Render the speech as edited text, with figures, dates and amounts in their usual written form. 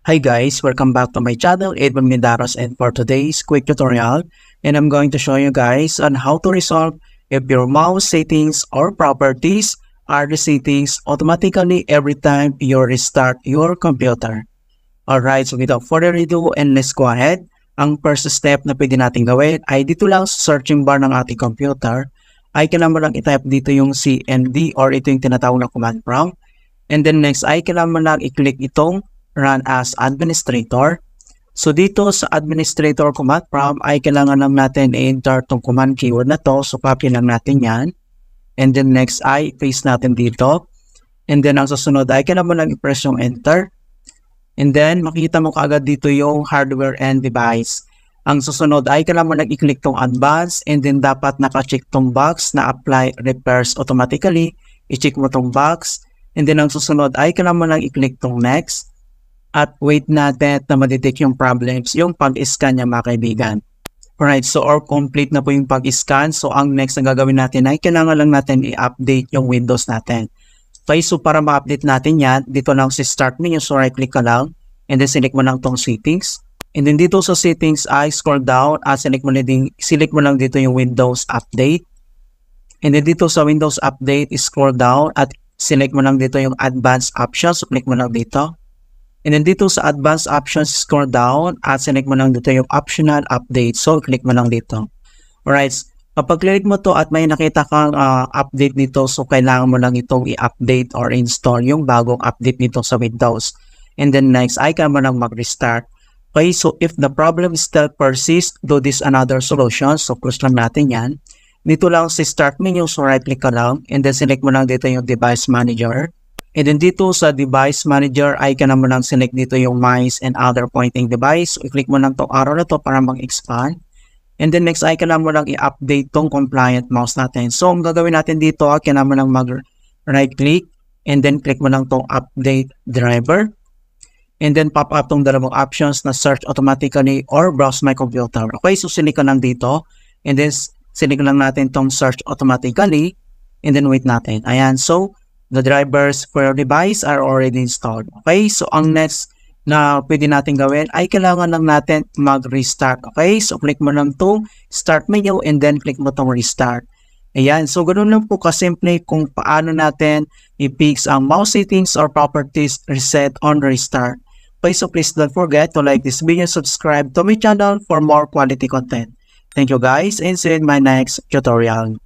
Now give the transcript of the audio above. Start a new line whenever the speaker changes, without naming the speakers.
Hi guys, welcome back to my channel, Edmond Mindaros, and for today's quick tutorial, and I'm going to show you guys on how to resolve if your mouse settings or properties are resetting automatically every time you restart your computer. Alright, so without further ado, and let's go ahead. Ang first step na pwede natin gawin ay dito lang sa searching bar ng ating computer, ay kailangan lang i-type dito yung cmd or ito yung tinatawag na command prompt. And then next ay kailangan lang i-click itong Run as Administrator. So dito sa Administrator command prompt ay kailangan lang natin i-enter tong command keyword na to. So copy lang natin yan. And then next ay paste natin dito. And then ang susunod ay kailangan lang i-press yung enter. And then makikita mo kaagad dito yung hardware and device. Ang susunod ay kailangan lang i-click tong advance. And then dapat naka-check tong box na apply repairs automatically. I-check mo tong box. And then ang susunod ay kailangan lang i-click tong next. At wait natin na madetect yung problems, yung pag-scan niya mga kaibigan. Alright, so or complete na po yung pag-scan. So ang next na gagawin natin ay kailangan lang natin i-update yung Windows natin. Okay, so para ma-update natin yan, dito lang si start menu. So right click ka lang and then select mo lang tong settings. And then dito sa settings ay scroll down at select mo lang dito yung Windows Update. And then dito sa Windows Update, scroll down at select mo lang dito yung Advanced Options. So click mo lang dito. And then dito sa Advanced Options, scroll down at select mo lang dito yung Optional Update. So, click mo lang dito. Alright, kapag click mo to at may nakita kang update nito, so kailangan mo lang itong i-update or install yung bagong update nito sa Windows. And then next, ay kailangan mo lang mag-restart. Okay, so if the problem still persists, do this another solution. So, close lang natin yan. Dito lang sa Start menu, so right-click ka lang. And then select mo lang dito yung Device Manager. And then dito sa Device Manager ay kailangan mo lang select dito yung mice and other pointing device. So, i-click mo lang itong arrow na to para mag-expand. And then next ay kailangan mo lang i-update tong compliant mouse natin. So, ang gagawin natin dito, kailangan mo lang mag-right click and then click mo lang tong update driver. And then pop up tong dalawang options na search automatically or browse my computer. Okay, so select ka lang dito. And then select lang natin tong search automatically. And then wait natin. Ayan, so the drivers for your device are already installed. Okay, so ang next na pwede natin gawin ay kailangan lang natin mag-restart. Okay, so click mo lang to start menu and then click mo tong restart. Ayan, so ganoon lang po kasimple kung paano natin i-fix ang mouse settings or properties reset on restart. Okay, so please don't forget to like this video, subscribe to my channel for more quality content. Thank you guys and see you in my next tutorial.